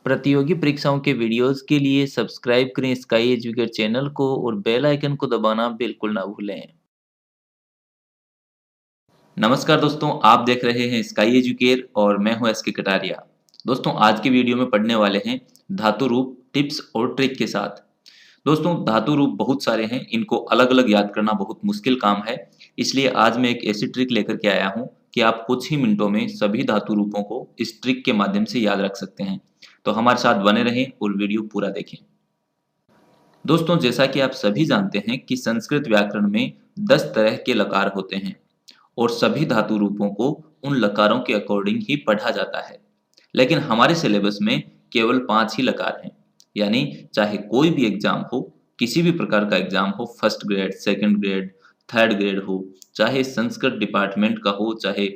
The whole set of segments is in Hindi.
प्रतियोगी परीक्षाओं के वीडियोस के लिए सब्सक्राइब करें स्काई एजुकेट चैनल को और बेल आइकन को दबाना बिल्कुल ना भूलें। नमस्कार दोस्तों, आप देख रहे हैं स्काई एजुकेट और मैं हूं एसके कटारिया। दोस्तों, आज की वीडियो में पढ़ने वाले हैं धातु रूप टिप्स और ट्रिक के साथ। दोस्तों, धातु रूप बहुत सारे हैं, इनको अलग अलग याद करना बहुत मुश्किल काम है। इसलिए आज मैं एक ऐसी ट्रिक लेकर के आया हूं कि आप कुछ ही मिनटों में सभी धातु रूपों को इस ट्रिक के माध्यम से याद रख सकते हैं। तो हमारे साथ बने रहें और वीडियो पूरा देखें। दोस्तों, जैसा कि आप सभी जानते हैं कि संस्कृत व्याकरण में 10 तरह के लकार होते हैं और सभी धातु रूपों को उन लकारों के अकॉर्डिंग ही पढ़ा जाता है। लेकिन हमारे सिलेबस में केवल 5 ही लकार हैं। यानी चाहे कोई भी एग्जाम हो, किसी भी प्रकार का एग्जाम हो, first grade, second grade, third grade हो, चाहे संस्कृत डिपार्टमेंट का हो, चाहे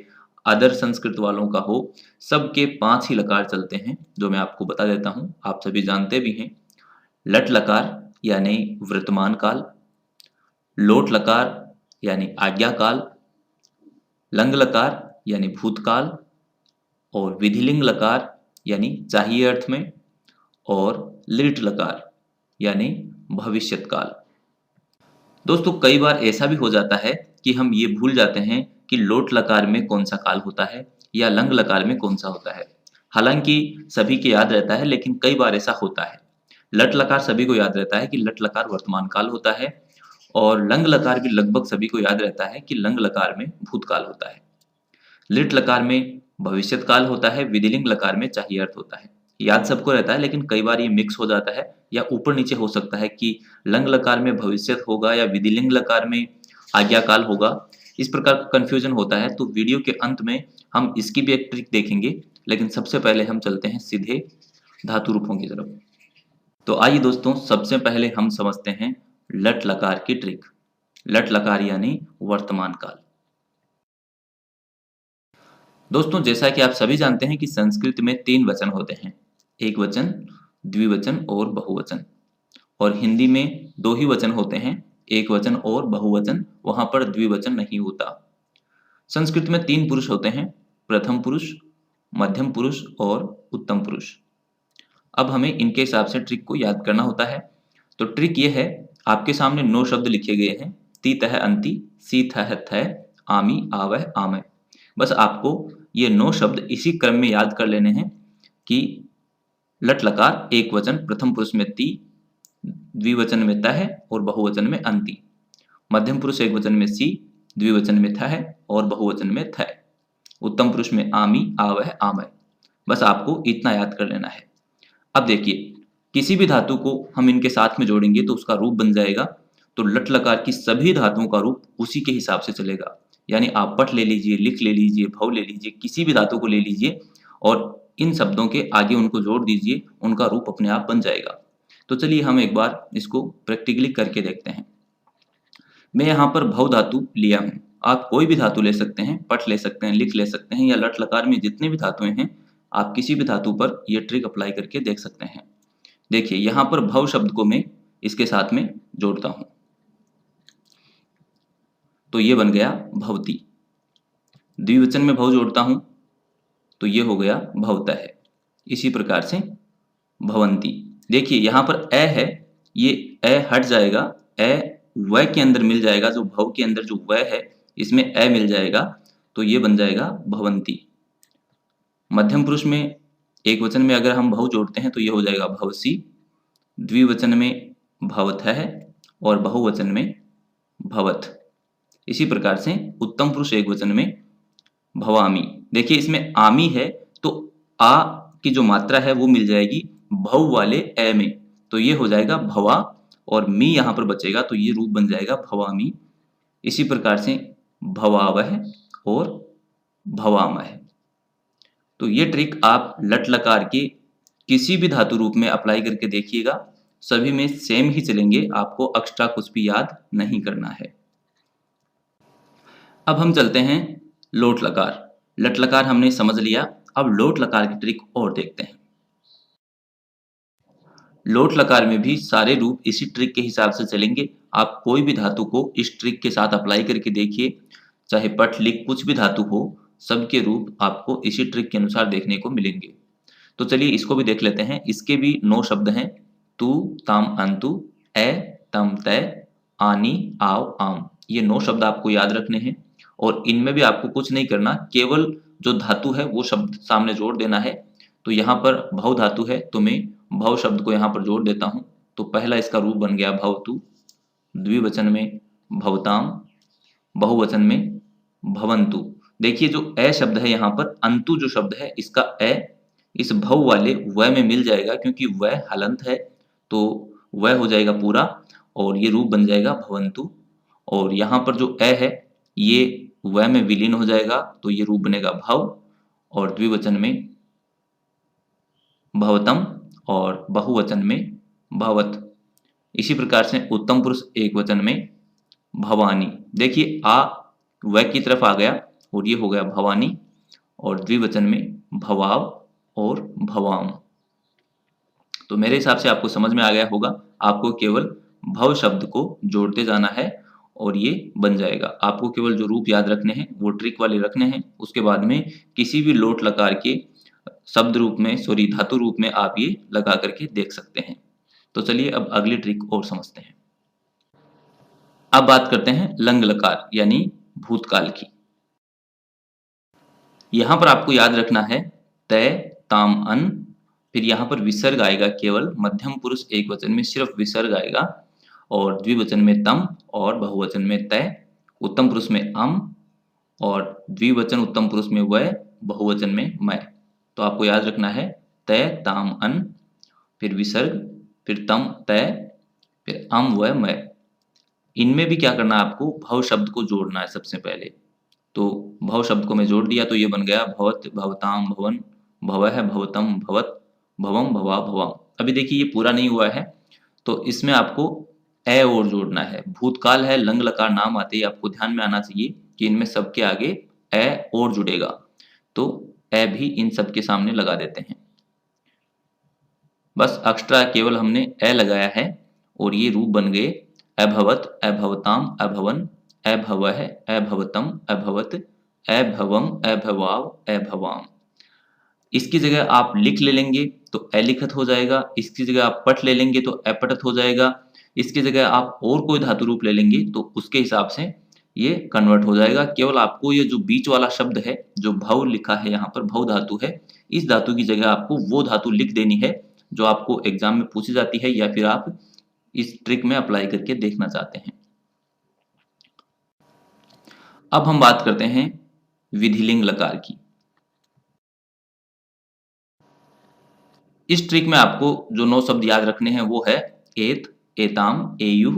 अदर संस्कृत वालों का हो, सबके 5 ही लकार चलते हैं, जो मैं आपको बता देता हूँ। आप सभी जानते भी हैं। लट लकार यानी वर्तमान काल, लोट लकार यानी आज्ञा काल, लंग लकार यानी भूतकाल और विधिलिंग लकार यानी चाहिए अर्थ में, और लिट लकार यानी भविष्यत काल। दोस्तों, कई बार ऐसा भी हो जाता है कि हम ये भूल जाते हैं कि लोट लकार में कौन सा काल होता है या लंग लकार में कौन सा होता है। हालांकि सभी के याद रहता है, लेकिन कई बार ऐसा होता है। लट लकार सभी को याद रहता है कि लट लकार वर्तमान काल होता है, और लंग लकार भी लगभग सभी को याद रहता है कि लंग लकार में भूतकाल होता है। लिट लकार में भविष्यत काल होता है, विधिलिंग लकार में चाहिए अर्थ होता है। याद सबको रहता है, लेकिन कई बार ये मिक्स हो जाता है या ऊपर नीचे हो सकता है कि लंग लकार में भविष्यत होगा या विधिलिंग लकार में आज्ञा काल होगा। इस प्रकार का कंफ्यूजन होता है। तो वीडियो के अंत में हम इसकी भी एक ट्रिक देखेंगे, लेकिन सबसे पहले हम चलते हैं सीधे धातु रूपों की तरफ। तो आइए दोस्तों, सबसे पहले हम समझते हैं लट लकार की ट्रिक। लट लकार यानी वर्तमान काल। दोस्तों, जैसा कि आप सभी जानते हैं कि संस्कृत में 3 वचन होते हैं, एक वचन, द्विवचन और बहुवचन। और हिंदी में 2 ही वचन होते हैं, एक वचन और बहुवचन, वहां पर द्विवचन नहीं होता। संस्कृत में 3 पुरुष होते हैं, प्रथम पुरुष, मध्यम पुरुष और उत्तम पुरुष। अब हमें इनके हिसाब से ट्रिक को याद करना होता है। तो ट्रिक ये है, आपके सामने 9 शब्द लिखे गए हैं, ती तह अंति, सी थह थह, आमी आवह आमय। बस आपको ये 9 शब्द इसी क्रम में याद कर लेने हैं कि लट लकार एक वचन, प्रथम पुरुष में ती, द्विवचन में तह और बहुवचन में अंति, मध्यम पुरुष एक वचन में सी, द्विवचन में थह और बहुवचन में थ, उत्तम पुरुष में आमी आवह आमय। बस आपको इतना याद कर लेना है। अब देखिए, किसी भी धातु को हम इनके साथ में जोड़ेंगे तो उसका रूप बन जाएगा। तो लट लकार की सभी धातुओं का रूप उसी के हिसाब से चलेगा। यानी आप पट ले लीजिए, लिख ले लीजिए, भव ले लीजिए, किसी भी धातु को ले लीजिए और इन शब्दों के आगे उनको जोड़ दीजिए, उनका रूप अपने आप बन जाएगा। तो चलिए हम एक बार इसको प्रैक्टिकली करके देखते हैं। मैं यहाँ पर भव धातु लिया हूँ। आप कोई भी धातु ले सकते हैं, पट ले सकते हैं, लिख ले सकते हैं, या लट लकार में जितने भी धातुएं हैं, आप किसी भी धातु पर यह ट्रिक अप्लाई करके देख सकते हैं। देखिए, यहाँ पर भव शब्द को मैं इसके साथ में जोड़ता हूँ, तो ये बन गया भवती। द्विवचन में भव जोड़ता हूँ तो ये हो गया भवतः। इसी प्रकार से भवंती। देखिए, यहाँ पर ए है, ये ए हट जाएगा, ए व के अंदर मिल जाएगा, जो भव के अंदर जो व है इसमें ए मिल जाएगा, तो ये बन जाएगा भवंती। मध्यम पुरुष में एक वचन में अगर हम भव जोड़ते हैं तो ये हो जाएगा भवसी, द्विवचन में भवतः और बहुवचन में भवत। इसी प्रकार से उत्तम पुरुष एक वचन में भवामी। देखिए, इसमें आमी है तो आ की जो मात्रा है वो मिल जाएगी भव वाले ए में, तो ये हो जाएगा भवा, और मी यहाँ पर बचेगा तो ये रूप बन जाएगा भवामी। इसी प्रकार से भवावह और भवामह। तो ये ट्रिक आप लट लकार के किसी भी धातु रूप में अप्लाई करके देखिएगा, सभी में सेम ही चलेंगे, आपको एक्स्ट्रा कुछ भी याद नहीं करना है। अब हम चलते हैं लोट लकार। लट लकार हमने समझ लिया, अब लोट लकार की ट्रिक और देखते हैं। लोट लकार में भी सारे रूप इसी ट्रिक के हिसाब से चलेंगे। आप कोई भी धातु को इस ट्रिक के साथ अप्लाई करके देखिए, चाहे पट लिख कुछ भी धातु हो, सबके रूप आपको इसी ट्रिक के अनुसार देखने को मिलेंगे। तो चलिए इसको भी देख लेते हैं। इसके भी 9 शब्द हैं। तू, तम, अंतु, ए, तम, तय, आनी, आव, आम। ये 9 शब्द आपको याद रखने हैं और इनमें भी आपको कुछ नहीं करना, केवल जो धातु है वो शब्द सामने जोड़ देना है। तो यहाँ पर भव धातु है, तो मैं भव शब्द को यहाँ पर जोड़ देता हूँ। तो पहला इसका रूप बन गया भवतु, द्विवचन में भवताम, बहुवचन में भवन्तु। देखिए जो ए शब्द है यहाँ पर, अंतु जो शब्द है इसका ए इस भव वाले व में मिल जाएगा, क्योंकि व हलंत है तो व हो जाएगा पूरा और ये रूप बन जाएगा भवन्तु। और यहाँ पर जो ए है ये व में विलीन हो जाएगा, तो ये रूप बनेगा भव। और द्विवचन में भवतम और बहुवचन में भवत। इसी प्रकार से उत्तम पुरुष एक वचन में भवानी। देखिए आ व की तरफ आ गया और ये हो गया भवानी। और द्विवचन में भवाव और भवाम। तो मेरे हिसाब से आपको समझ में आ गया होगा। आपको केवल भव शब्द को जोड़ते जाना है और ये बन जाएगा। आपको केवल जो रूप याद रखने हैं वो ट्रिक वाले रखने हैं। उसके बाद में किसी भी लोट लकार के शब्द रूप में, सॉरी धातु रूप में आप ये लगा करके देख सकते हैं। तो चलिए अब अगली ट्रिक और समझते हैं। अब बात करते हैं लंग लकार यानी भूतकाल की। यहां पर आपको याद रखना है तय, ताम, अन, फिर यहाँ पर विसर्ग आएगा, केवल मध्यम पुरुष एक वचन में सिर्फ विसर्ग आएगा। और द्विवचन में तम और बहुवचन में तय, उत्तम पुरुष में अम और द्विवचन उत्तम पुरुष में वह, बहुवचन में मैं। तो आपको याद रखना है तय, ताम, अन, फिर विसर्ग, फिर तम, तय, फिर अम, वह, मैं। इनमें भी क्या करना है आपको, भव शब्द को जोड़ना है सबसे पहले। तो भव शब्द को मैं जोड़ दिया तो ये बन गया भवत, भवताम, भवन, भवः, भवतम, भवत, भवम, भवा, भवाम। अभी देखिए ये पूरा नहीं हुआ है तो इसमें आपको ए और जोड़ना है। भूतकाल है, लंग लकार नाम आते ही आपको ध्यान में आना चाहिए कि इनमें सबके आगे ए और जुड़ेगा। तो ए भी इन सब के सामने लगा देते हैं। बस एक्स्ट्रा केवल हमने ए लगाया है और ये रूप बन गए अभवत, अभवताम, अभवन, अभवः, अभवतम, अभवत, अभवम, अभवाव, अभवाम। इसकी जगह आप लिख ले लेंगे तो अलिखत हो जाएगा। इसकी जगह आप पठ ले लेंगे तो अपठत हो जाएगा। इसकी जगह आप और कोई धातु रूप ले लेंगे तो उसके हिसाब से ये कन्वर्ट हो जाएगा। केवल आपको ये जो बीच वाला शब्द है, जो भव लिखा है यहाँ पर, भव धातु है, इस धातु की जगह आपको वो धातु लिख देनी है जो आपको एग्जाम में पूछी जाती है या फिर आप इस ट्रिक में अप्लाई करके देखना चाहते हैं। अब हम बात करते हैं विधिलिंग लकार की। इस ट्रिक में आपको जो 9 शब्द याद रखने हैं वो है एत, एताम, एयुः,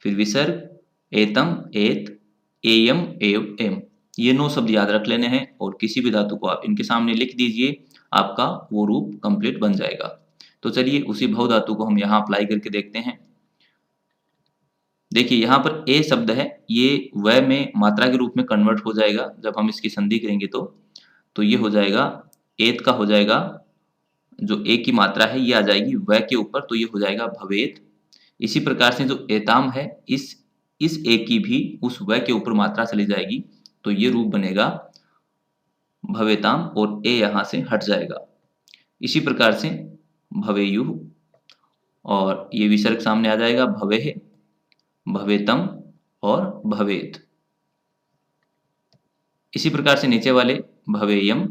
फिर विसर्ग एतम, एत, एयम, एव, एम। ये 9 शब्द याद रख लेने हैं और किसी भी धातु को आप इनके सामने लिख दीजिए, आपका वो रूप कंप्लीट बन जाएगा। तो चलिए उसी भव धातु को हम यहाँ अप्लाई करके देखते हैं। देखिए यहाँ पर ए शब्द है, ये व में मात्रा के रूप में कन्वर्ट हो जाएगा जब हम इसकी संधि करेंगे तो ये हो जाएगा एत का हो जाएगा, जो ए की मात्रा है ये आ जाएगी व के ऊपर, तो ये हो जाएगा भवेत। इसी प्रकार से जो एताम है, इस ए की भी उस व के ऊपर मात्रा चली जाएगी तो ये रूप बनेगा भवेताम और ए यहाँ से हट जाएगा। इसी प्रकार से भवेयुः और ये विसर्ग सामने आ जाएगा भवेः, भवेतम और भवेत। इसी प्रकार से नीचे वाले भवेयम,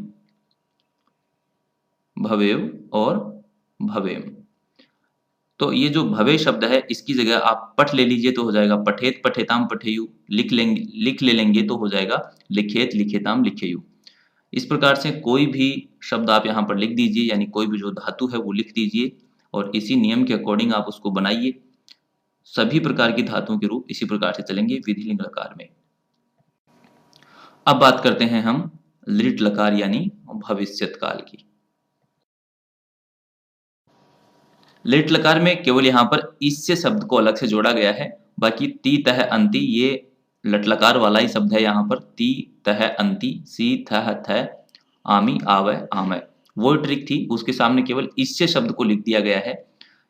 भवेव और भवेम। तो ये जो भवे शब्द है इसकी जगह आप पठ ले लीजिए तो हो जाएगा पठेत, पठेताम, पठेयु। लिख ले लेंगे तो हो जाएगा लिखेत, लिखेताम, लिखेयु। इस प्रकार से कोई भी शब्द आप यहाँ पर लिख दीजिए, यानी कोई भी जो धातु है वो लिख दीजिए और इसी नियम के अकॉर्डिंग आप उसको बनाइए। सभी प्रकार की धातुओं के रूप इसी प्रकार से चलेंगे विधिलिंग लकार में। अब बात करते हैं हम लिट लकार यानी भविष्यत काल की। लिट लकार में केवल यहाँ पर इससे शब्द को अलग से जोड़ा गया है, बाकी ती, तह, अंति ये लटलकार वाला ही शब्द है। यहाँ पर ती, तह, अंति, सी, थह, थ, आमी, आवय, आमय, वो ट्रिक थी। उसके सामने केवल इससे शब्द को लिख दिया गया है।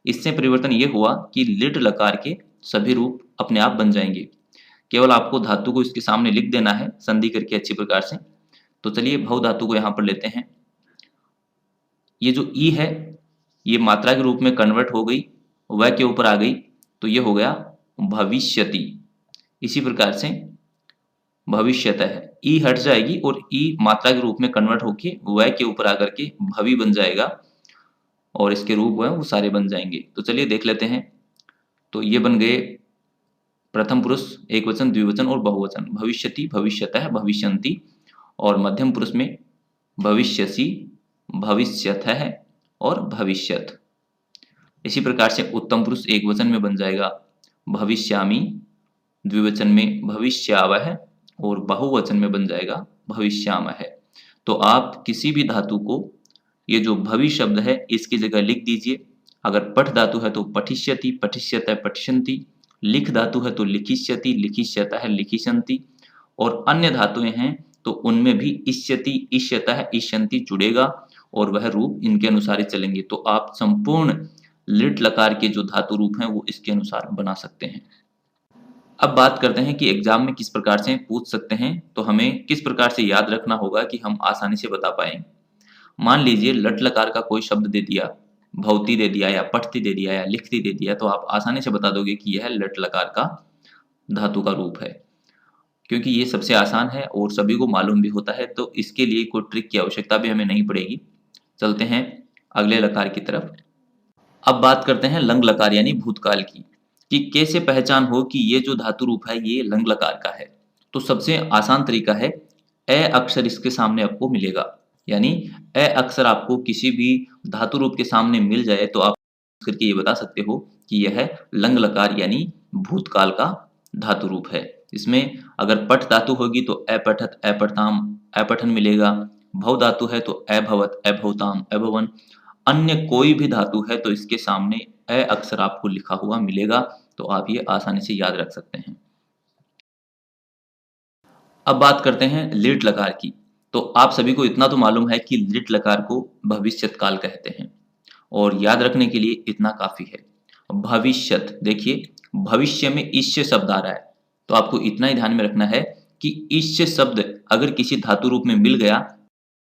इससे परिवर्तन ये हुआ कि लिट लकार के सभी रूप अपने आप बन जाएंगे। केवल आपको धातु को इसके सामने लिख देना है संधि करके अच्छी प्रकार से। तो चलिए भव धातु को यहाँ पर लेते हैं। ये जो ई है ये मात्रा के रूप में कन्वर्ट हो गई, वह के ऊपर आ गई, तो ये हो गया भविष्यति। इसी प्रकार से भविष्यतः, ई हट जाएगी और ई मात्रा के रूप में कन्वर्ट होके वह के ऊपर आकर के भवि बन जाएगा और इसके रूप है वो सारे बन जाएंगे। तो चलिए देख लेते हैं। तो ये बन गए प्रथम पुरुष एकवचन, द्विवचन और बहुवचन। भविष्यति, भविष्यतः, भविष्यन्ति। और मध्यम पुरुष में भविष्यसि, भविष्यथः और भविष्यत। इसी प्रकार से उत्तम पुरुष एकवचन में बन जाएगा भविष्यामि, द्विवचन में भविष्यावह और बहुवचन में बन जाएगा भविष्यामः। तो आप किसी भी धातु को, ये जो भवि शब्द है इसकी जगह लिख दीजिए। अगर पठ धातु है तो पठिष्यति, पठिष्यतः, पठिष्यन्ति। लिख धातु है तो लिखिष्यति, लिखिष्यतः, लिखिष्यन्ति। और अन्य धातुएं हैं तो उनमें भी इष्यति, इष्यतः, इष्यन्ति जुड़ेगा और वह रूप इनके अनुसार ही चलेंगे। तो आप संपूर्ण लिट लकार के जो धातु रूप हैं वो इसके अनुसार बना सकते हैं। अब बात करते हैं कि एग्जाम में किस प्रकार से पूछ सकते हैं, तो हमें किस प्रकार से याद रखना होगा कि हम आसानी से बता पाएं। मान लीजिए लट लकार का कोई शब्द दे दिया, भवती दे दिया या पठती दे दिया या लिखती दे दिया, तो आप आसानी से बता दोगे कि यह लट लकार का धातु का रूप है, क्योंकि ये सबसे आसान है और सभी को मालूम भी होता है। तो इसके लिए कोई ट्रिक की आवश्यकता भी हमें नहीं पड़ेगी। चलते हैं अगले लकार की तरफ। अब बात करते हैं लंग लकार यानी भूतकाल की, कि कैसे पहचान हो कि ये जो धातु रूप है ये लंग लकार का है। तो सबसे आसान तरीका है, ए अक्षर इसके सामने आपको मिलेगा, यानी ए अक्षर आपको किसी भी धातु रूप के सामने मिल जाए तो आप करके ये बता सकते हो कि यह लंग लकार यानी भूतकाल का धातु रूप है। इसमें अगर पठ धातु होगी तो अपठत, अपठताम, अपठन मिलेगा। भव धातु है तो अभवत, अभवताम, अभवन। अन्य कोई भी धातु है तो इसके सामने ए अक्षर आपको लिखा हुआ मिलेगा, तो आप ये आसानी से याद रख सकते हैं। अब बात करते हैं लिट लकार की। तो आप सभी को इतना तो मालूम है कि लिट लकार को भविष्यत काल कहते हैं और याद रखने के लिए इतना काफी है। भविष्यत, देखिए भविष्य में ईश्य शब्द आ रहा है, तो आपको इतना ही ध्यान में रखना है कि ईश्य शब्द अगर किसी धातु रूप में मिल गया,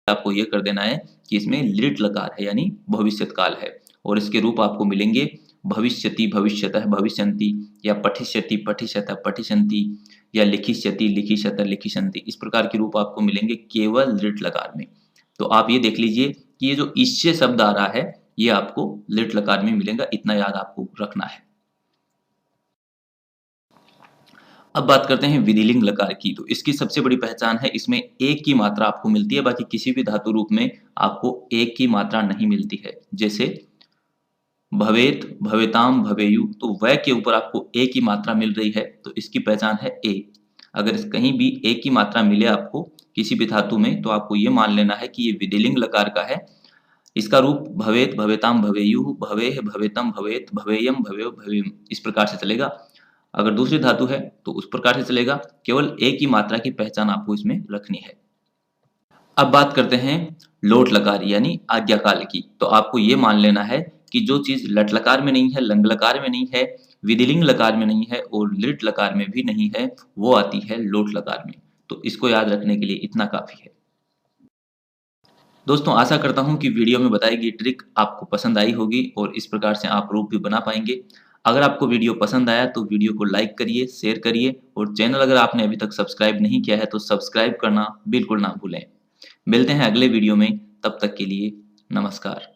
आपको यह कर देना है कि इसमें लिट लकार है यानी भविष्यत काल है और इसके रूप आपको मिलेंगे भविष्यति, भविष्यतः, भविष्यन्ति या पठिष्यति, पठिष्यतः, पठिष्यन्ति या लिखिष्यति, लिखिष्यतः, लिखिष्यन्ति। इस प्रकार के रूप आपको मिलेंगे केवल लिट लकार में। तो आप ये देख लीजिए कि ये जो ईश्य शब्द आ रहा है ये आपको लिट लकार में मिलेगा, इतना याद आपको रखना है। अब बात करते हैं विधिलिंग लकार की। तो इसकी सबसे बड़ी पहचान है, इसमें एक की मात्रा आपको मिलती है, बाकी किसी भी धातु रूप में आपको एक की मात्रा नहीं मिलती है। जैसे भवेत, भवेताम, भवेयु, तो वह के ऊपर आपको एक की मात्रा मिल रही है, तो इसकी पहचान है ए। अगर कहीं भी एक की मात्रा मिले आपको किसी भी धातु में तो आपको ये मान लेना है कि ये विधिलिंग लकार का है। इसका रूप भवेत, भवेताम, भवेयु, भवेह, भवेतम, भवेत, भवेयम, भवेयो, भवेयम, इस प्रकार से चलेगा। अगर दूसरी धातु है तो उस प्रकार से चलेगा। केवल एक की मात्रा की पहचान आपको इसमें रखनी है। अब बात करते हैं लोट लकार यानी आज्ञाकाल की। तो आपको ये मान लेना है कि जो चीज लट लकार में नहीं है, लंग लकार में नहीं है, विधिलिंग लकार में नहीं है और लिट लकार में भी नहीं है, वो आती है लोट लकार में। तो इसको याद रखने के लिए इतना काफी है। दोस्तों आशा करता हूं कि वीडियो में बताई गई ट्रिक आपको पसंद आई होगी और इस प्रकार से आप रूप भी बना पाएंगे। अगर आपको वीडियो पसंद आया तो वीडियो को लाइक करिए, शेयर करिए और चैनल अगर आपने अभी तक सब्सक्राइब नहीं किया है तो सब्सक्राइब करना बिल्कुल ना भूलें। मिलते हैं अगले वीडियो में, तब तक के लिए नमस्कार।